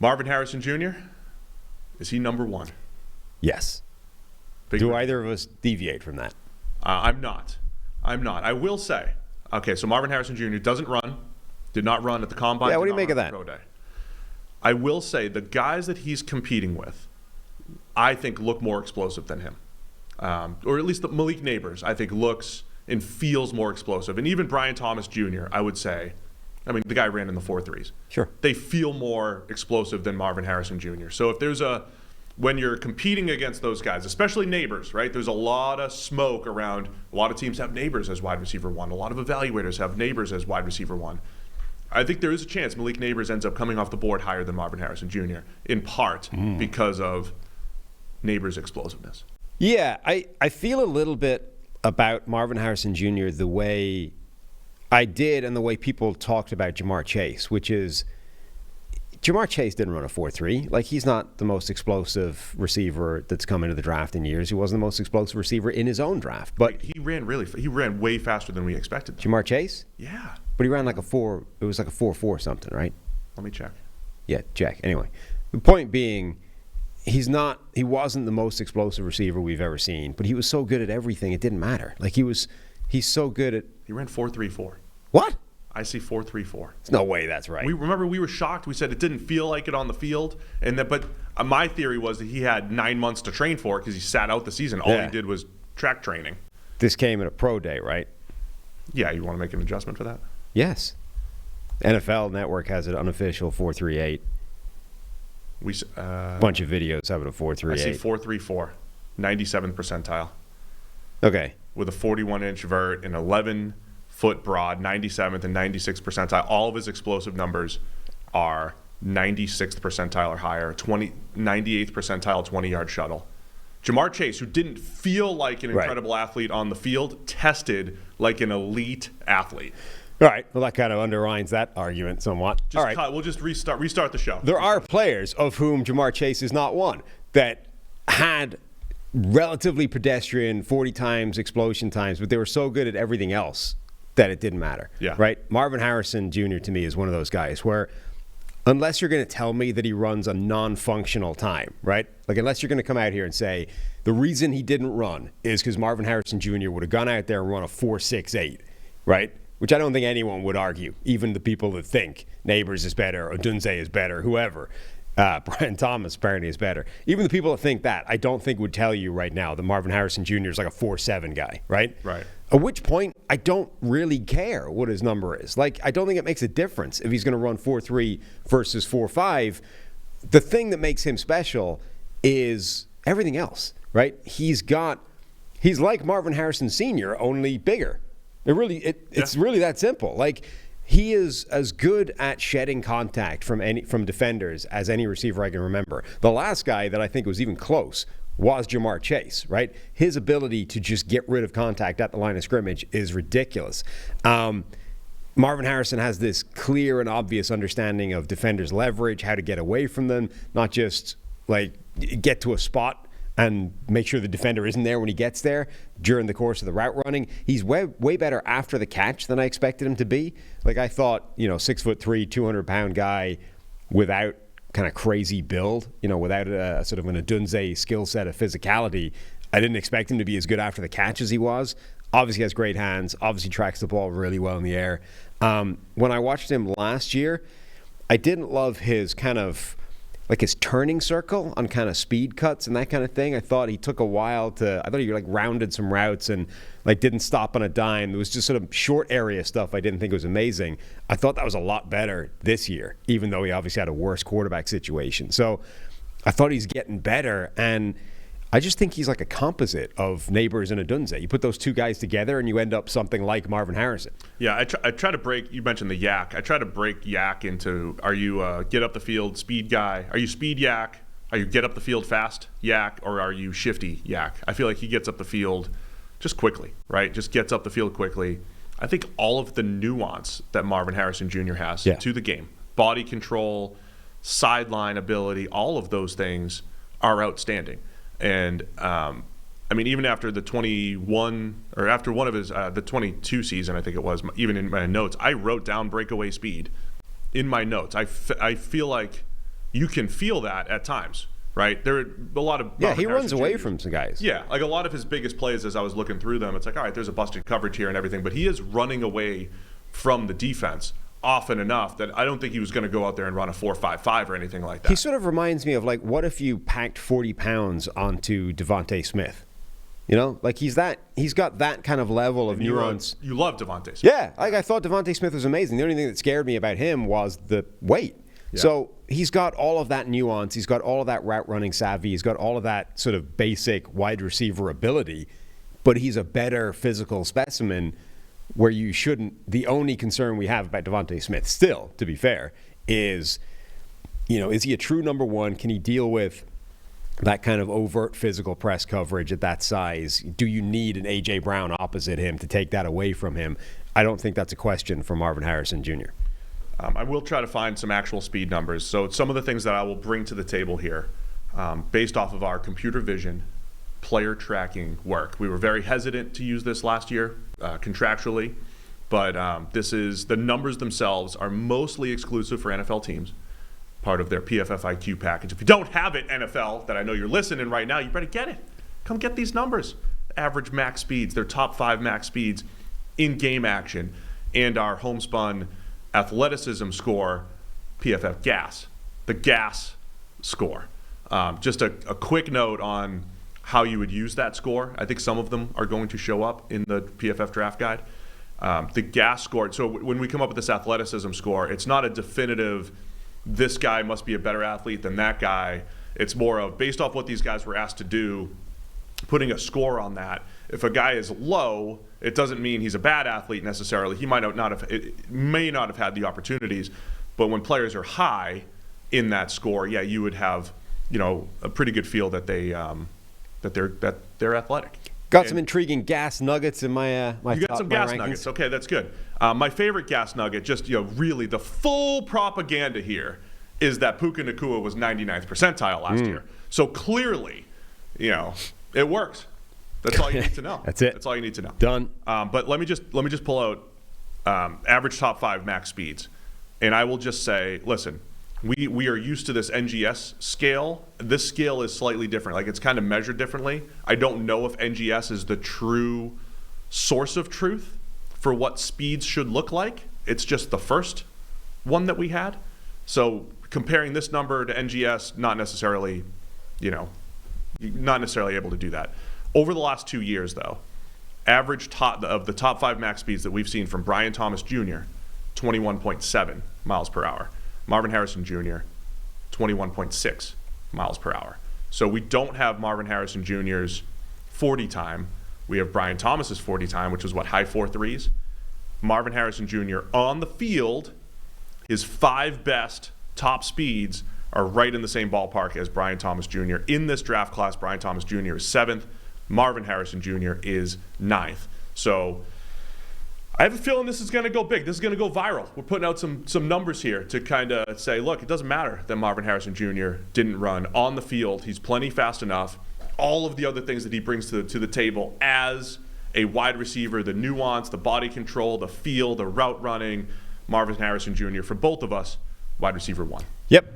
Marvin Harrison Jr., is he number one? Yes. Do either of us deviate from that? I'm not. I will say, okay, so Marvin Harrison Jr. did not run at the Combine. Yeah, what do you make of that? Pro Day. I will say the guys that he's competing with, I think, look more explosive than him. Or at least the Malik Neighbors, I think, looks and feels more explosive. And even Brian Thomas Jr., I would say, I mean, the guy ran in the 4.3s. Sure. They feel more explosive than Marvin Harrison Jr. So if there's when you're competing against those guys, especially Neighbors, right? There's a lot of smoke around. A lot of teams have Neighbors as wide receiver one. A lot of evaluators have Neighbors as wide receiver one. I think there is a chance Malik Neighbors ends up coming off the board higher than Marvin Harrison Jr., in part because of Neighbors' explosiveness. Yeah, I feel a little bit about Marvin Harrison Jr. the way I did and the way people talked about Jamar Chase, which is Jamar Chase didn't run a 4.3. Like, he's not the most explosive receiver that's come into the draft in years. He wasn't the most explosive receiver in his own draft. But he ran way faster than we expected. Jamar Chase? Yeah. But he ran like a 4, it was like a 4.4 something, right? Let me check. Yeah, check. Anyway, the point being, he wasn't the most explosive receiver we've ever seen, but he was so good at everything, it didn't matter. Like, he's so good at... He ran 4.34. What? I see 4.34. There's no way that's right. We were shocked. We said it didn't feel like it on the field, but my theory was that he had 9 months to train for it because he sat out the season. All he did was track training. This came at a pro day, right? Yeah, you want to make an adjustment for that? Yes. NFL Network has an unofficial 4.38. Bunch of videos have it a 4.38. I see 4.34, 97th percentile. Okay. With a 41-inch vert and 11-foot broad, 97th and 96th percentile. All of his explosive numbers are 96th percentile or higher, 98th percentile 20-yard shuttle. Jamar Chase, who didn't feel like an incredible athlete on the field, tested like an elite athlete. All right. Well, that kind of underlines that argument somewhat. All right. We'll just restart the show. There are players, of whom Jamar Chase is not one, that had relatively pedestrian 40 times explosion times, but they were so good at everything else that it didn't matter. Yeah. Right? Marvin Harrison Jr. to me is one of those guys where unless you're going to tell me that he runs a non-functional time, right? Like, unless you're going to come out here and say the reason he didn't run is because Marvin Harrison Jr. would have gone out there and run a 4.68, right? Which I don't think anyone would argue, even the people that think Neighbors is better, Odunze is better, whoever. Brian Thomas apparently is better. Even the people that think that, I don't think would tell you right now that Marvin Harrison Jr. is like a 4.7 guy, right? Right. At which point, I don't really care what his number is. Like, I don't think it makes a difference if he's going to run 4.3 versus 4.5. The thing that makes him special is everything else, right? He's like Marvin Harrison Sr., only bigger. It's really that simple. Like, he is as good at shedding contact from defenders as any receiver I can remember. The last guy that I think was even close was Jamar Chase, right? His ability to just get rid of contact at the line of scrimmage is ridiculous. Marvin Harrison has this clear and obvious understanding of defenders' leverage, how to get away from them, not just like get to a spot and make sure the defender isn't there when he gets there during the course of the route running. He's way better after the catch than I expected him to be. Like, I thought, 6'3", 200-pound guy without kind of crazy build, without a sort of an Odunze skill set of physicality, I didn't expect him to be as good after the catch as he was. Obviously has great hands, obviously tracks the ball really well in the air. When I watched him last year, I didn't love his kind of like his turning circle on kind of speed cuts and that kind of thing. I thought he took a while I thought he like rounded some routes and like didn't stop on a dime. It was just sort of short area stuff I didn't think was amazing. I thought that was a lot better this year, even though he obviously had a worse quarterback situation. So I thought he's getting better, and I just think he's like a composite of Neighbors and Odunze. You put those two guys together and you end up something like Marvin Harrison. Yeah, I try to break, you mentioned the yak. I try to break yak into, are you a get up the field speed guy? Are you speed yak? Are you get up the field fast yak? Or are you shifty yak? I feel like he gets up the field just quickly, right? Just gets up the field quickly. I think all of the nuance that Marvin Harrison Jr. has to the game, body control, sideline ability, all of those things are outstanding. And even after the 21 or after one of his the 22 season, I think it was, even in my notes, I wrote down breakaway speed in my notes. I feel like you can feel that at times, right? There are a lot of he runs away from some guys. Yeah, like a lot of his biggest plays, as I was looking through them, it's like, all right, there's a busted coverage here and everything, but he is running away from the defense often enough that I don't think he was going to go out there and run a 4.55 or anything like that. He sort of reminds me of, like, what if you packed 40 pounds onto Devontae Smith? You know, like he's got that kind of level of nuance. You love Devontae Smith. Yeah, like I thought Devontae Smith was amazing. The only thing that scared me about him was the weight. Yeah. So he's got all of that nuance. He's got all of that route running savvy. He's got all of that sort of basic wide receiver ability, but he's a better physical specimen where you shouldn't. The only concern we have about Devontae Smith still, to be fair, is, you know, is he a true number one? Can he deal with that kind of overt physical press coverage at that size? Do you need an A.J. Brown opposite him to take that away from him? I don't think that's a question for Marvin Harrison Jr. I will try to find some actual speed numbers. So some of the things that I will bring to the table here, based off of our computer vision, player tracking work. We were very hesitant to use this last year contractually, but the numbers themselves are mostly exclusive for NFL teams, part of their PFF IQ package. If you don't have it, NFL, that I know you're listening right now, you better get it. Come get these numbers. Average max speeds, their top 5 max speeds in game action, and our homespun athleticism score, PFF gas, the gas score. Just a quick note on how you would use that score. I think some of them are going to show up in the PFF draft guide. The gas score, so when we come up with this athleticism score, it's not a definitive, this guy must be a better athlete than that guy. It's more of, based off what these guys were asked to do, putting a score on that. If a guy is low, it doesn't mean he's a bad athlete necessarily. He may not have had the opportunities, but when players are high in that score, yeah, you would have, you know, a pretty good feel that they're athletic. Got some intriguing gas nuggets in my you got some gas nuggets. Okay, that's good. My favorite gas nugget, just, you know, really the full propaganda here, is that Puka Nacua was 99th percentile last year. So clearly, you know, it works. That's all you need to know. That's it. That's all you need to know. Done. But let me just pull out average top 5 max speeds, and I will just say, listen, we are used to this NGS scale. This scale is slightly different. Like, it's kind of measured differently. I don't know if NGS is the true source of truth for what speeds should look like. It's just the first one that we had. So comparing this number to NGS, not necessarily able to do that. Over the last 2 years, though, average of the top 5 max speeds that we've seen from Brian Thomas Jr., 21.7 miles per hour. Marvin Harrison Jr., 21.6 miles per hour. So we don't have Marvin Harrison Jr.'s 40 time. We have Brian Thomas's 40 time, which was high 4.3s. Marvin Harrison Jr. on the field, his 5 best top speeds are right in the same ballpark as Brian Thomas Jr. In this draft class, Brian Thomas Jr. is 7th. Marvin Harrison Jr. is 9th. So I have a feeling this is going to go big. This is going to go viral. We're putting out some numbers here to kind of say, look, it doesn't matter that Marvin Harrison Jr. didn't run on the field. He's plenty fast enough. All of the other things that he brings to the table as a wide receiver, the nuance, the body control, the feel, the route running, Marvin Harrison Jr., for both of us, wide receiver 1. Yep.